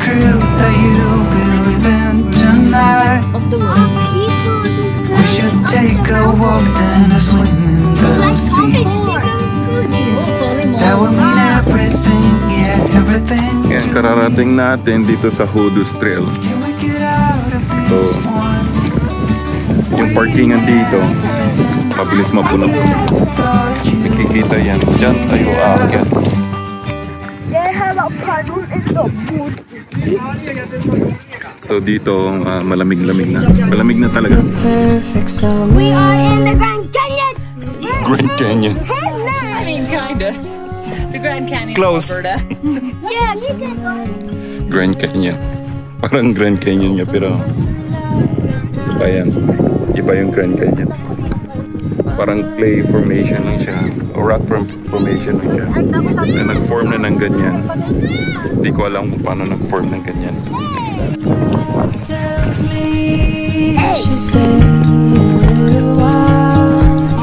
truth that you'll be living tonight? We should take a walk then a swim in the sea. That will mean everything, yeah, everything. Yan, kararating natin dito sa Hoodoo's Trail. So, yung parkingan dito, mabilis mapuno. Nakikita yan. Diyan tayo aakyat. So dito, malamig-lamig na. Malamig na talaga. We are in the Grand Canyon! Grand Canyon. I mean, kinda. The Grand Canyon Close. of Alberta. Yes! Grand Canyon. Parang Grand Canyon niya, pero iba yan. Iba yung Grand Canyon. Parang clay formation lang siya. O rock formation lang siya. Na nag-form na ng ganyan. Hindi ko alam kung paano nag-form ng ganyan.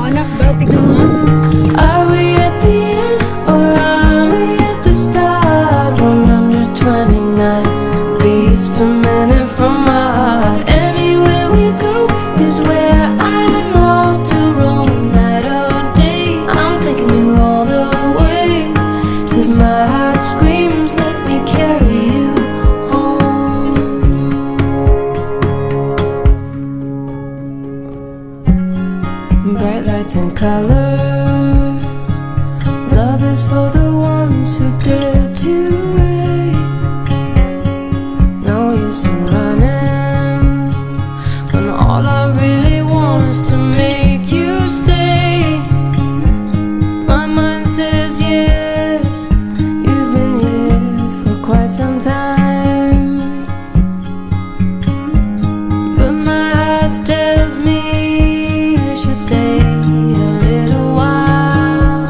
Anak daw, tignan mo. Are we at the end or are we at the start? 129 beats per minute from my heart. Anywhere we go is where I long to roam. Night or day, I'm taking you all the way. 'Cause my heart screams, let me carry you home. Bright lights and colors, love is for the ones who dare to wait. No use in running when all I really want is to make you stay. My mind says yes, you've been here for quite some time, but my heart tells me you should stay a little while.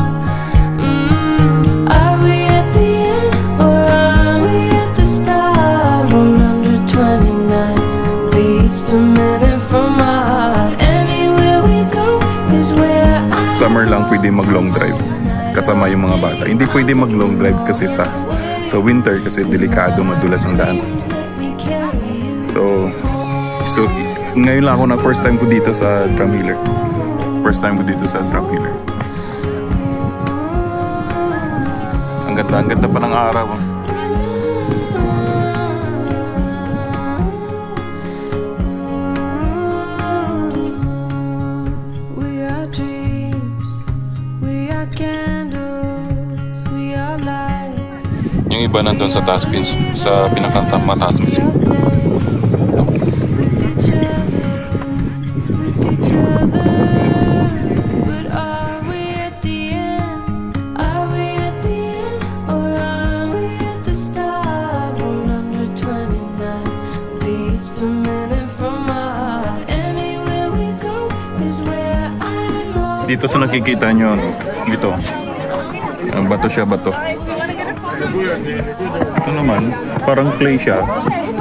Are we at the end or are we at the start? 129 beats per minute from my heart. Anywhere we go is where I Summer lang pwede mag-long drive. Kasama yung mga bata. Hindi pwede mag-long drive kasi sa winter kasi delikado, madulas ang daan. So ngayon lang ako na first time ko dito sa Drumheller. First time ko dito sa Drumheller. Ang ganda pa ng araw. We are dreams, we are candles, we are lights. Yung iba nandun sa taas, sa pinakamataas mismo. With each other, but are we at the end? Are we at the end or are we at the start? 129 beats per minute from my heart. Anywhere we go is where I long. Dito sa nakikita nyo, ito. Bato siya, bato. Ito naman, parang clay siya.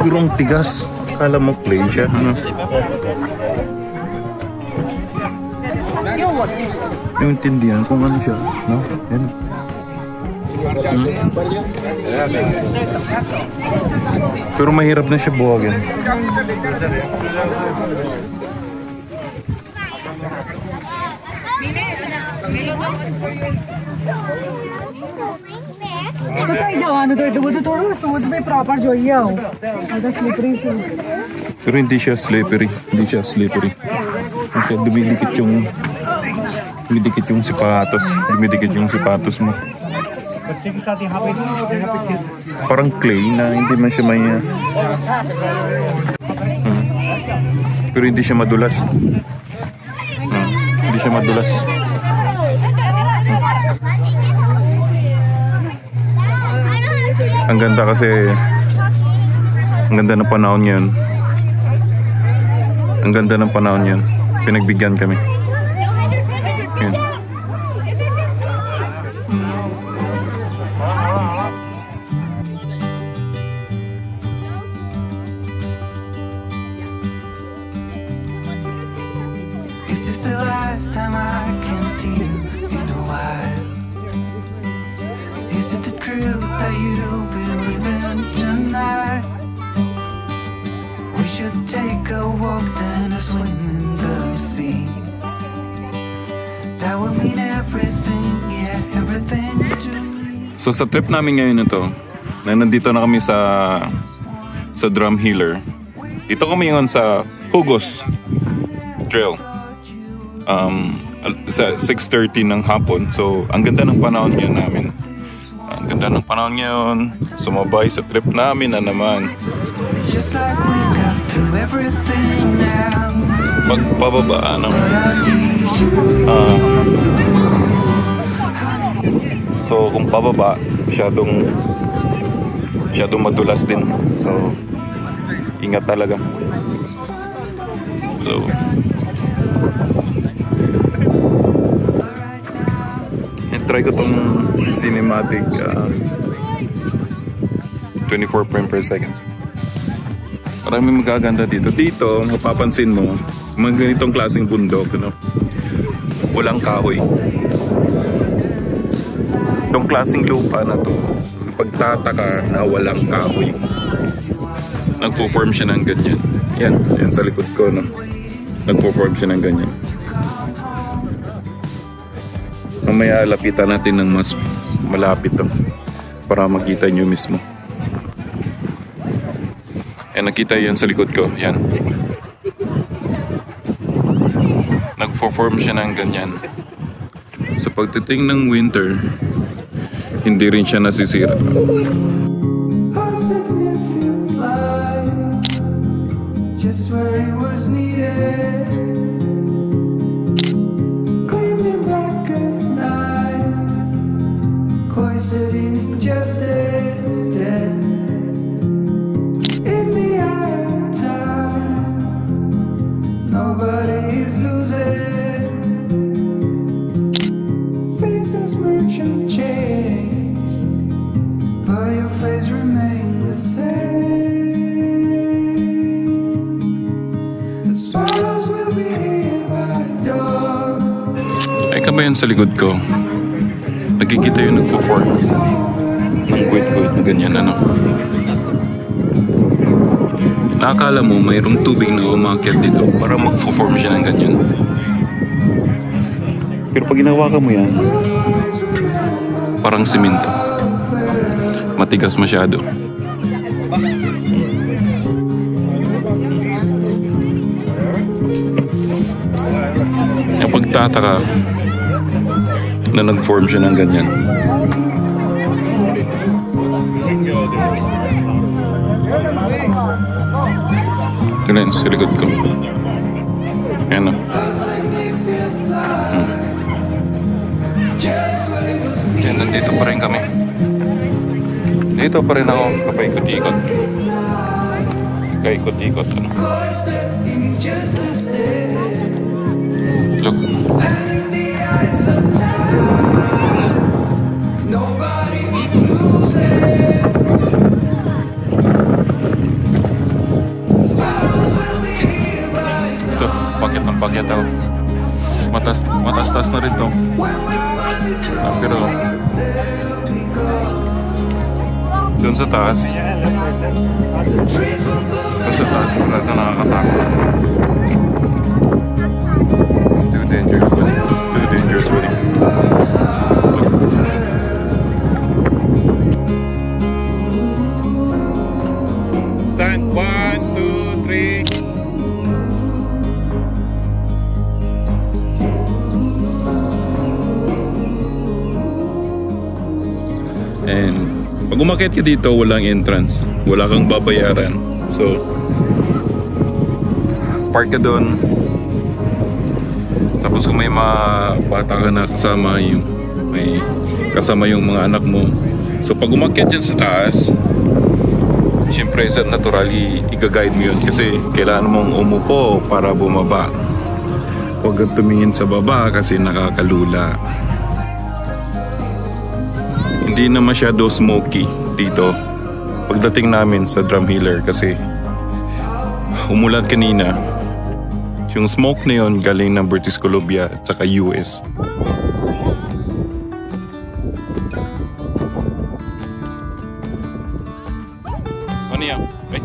Pero ang tigas. Kala mo clay siya. Ano? Yung intindihan kung ano siya. No? Yan. Pero mahirap na siya buhagin. तो कहीं जवान तो वो तो थोड़ा शूज में प्रॉपर जो ही आओ अगर slippery shoes Pero hindi siya slippery. Hindi siya slippery. Kasi dumidikit yung sapatos. Dumidikit yung sapatos mo. Parang clay na hindi man siya may pero hindi siya madulas. Hindi siya madulas. Ang ganda kasi ang ganda ng panahon ngayon. Ang ganda ng panahon yan. Pinagbigyan kami. Yan. Is this the last time I can see you in a while? Is it the truth that you'll be living tonight? take a walk, then a swim in the sea. That will mean everything, yeah, everything to me. So sa trip namin ngayon na to, na nandito na kami sa Drumheller. Dito kami ngayon sa Hugos Trail. Sa 6:30 ng hapon. So ang ganda ng panahon ngayon namin. Ang ganda ng panahon ngayon. Sumabay sa trip namin na naman. Just like we got through everything now. Pagpababa, ano? So kung pababa, masyadong madulas din. So ingat talaga. So try ko tong cinematic 24 frame per second. Maraming magaganda dito. Dito, mapapansin mo, mga ganitong klaseng bundok, no? Walang kahoy. Itong klaseng lupa na to, pagtataka na walang kahoy. Nagpo-form siya ng ganyan. Yan sa likod ko, no? Nagpo-form siya ng ganyan. Mamaya lapitan natin ng mas malapit para makita nyo mismo. Nakita yan sa likod ko. Yan. Nagpo-form siya ng ganyan. Sa pagdating ng winter, hindi rin siya nasisira. Just where it was needed. Gleaming black as night. Cloistered in injustice. Dead in the eye of time. Nobody is losing. Faces merge and change, but your face remains the same. Ay kabayan sa likod ko. Nakikita yung nagpo-form ng guhit-guhit na ganyan, ano. Nakakala mo mayroong tubig na umakyat dito para magpo-form siya ng ganyan. Pero pag ginawa mo yan, parang simento. Matigas masyado. Yung pagtataka na nag-form siya ng ganyan. Ganyan sa likod ko. Ayan na. Yan, nandito pa rin kami. Dito pa rin ako kapaikot-ikot. Kaikot-ikot, ano. Look. Ito, pakyat ako. Matas-tas na rin to. Pero doon sa taas wala na nakakatakot. It's too dangerous, buddy. It's too dangerous, buddy. Stand. 1, 2, 3. And pag umakyat ka dito, walang entrance. Wala kang babayaran. So, park ka doon. Tapos kung may mga bata ka na kasama, may kasama yung mga anak mo. So pag umakyat dyan sa taas, siyempre sa naturally i-guide mo yun. Kasi kailangan mong umupo para bumaba. Huwag kang tumingin sa baba kasi nakakalula. Hindi na masyado smoky dito pagdating namin sa Drumheller kasi umulan kanina. Yung smoke na yun galing ng British Columbia at saka US. Ano yan? Ay.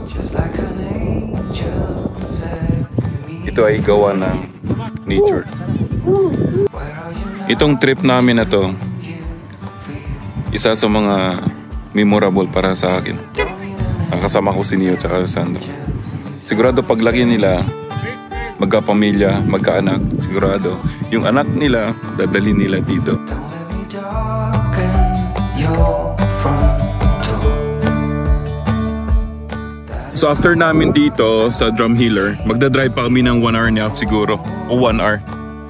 Just like an angel said me. Ito ay gawa ng nature. Where are you now? Itong trip namin na to, isa sa mga memorable para sa akin. Ang kasama ko si Neo at Sandro. Sigurado paglaki nila, magkapamilya, magkaanak, sigurado yung anak nila, dadalhin nila dito. Don't let me darken your front door. So after namin dito sa Drumheller, magdadrive pa kami ng 1 hour and a half siguro, o 1 hour.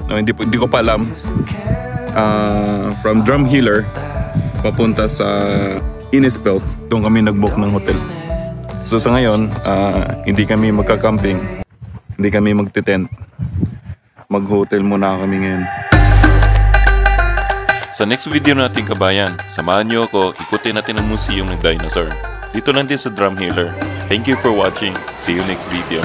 No, hindi ko pa alam. From Drumheller, papunta sa Innispell. Doon kami nag-book ng hotel. So sa ngayon, hindi kami magka-camping. Hindi kami magte-tent. Mag-hotel muna kami ngayon. Sa next video natin kabayan, samahan nyo ako, ikutin natin ang museum ng dinosaur. Dito lang din sa Drumheller. Thank you for watching. See you next video.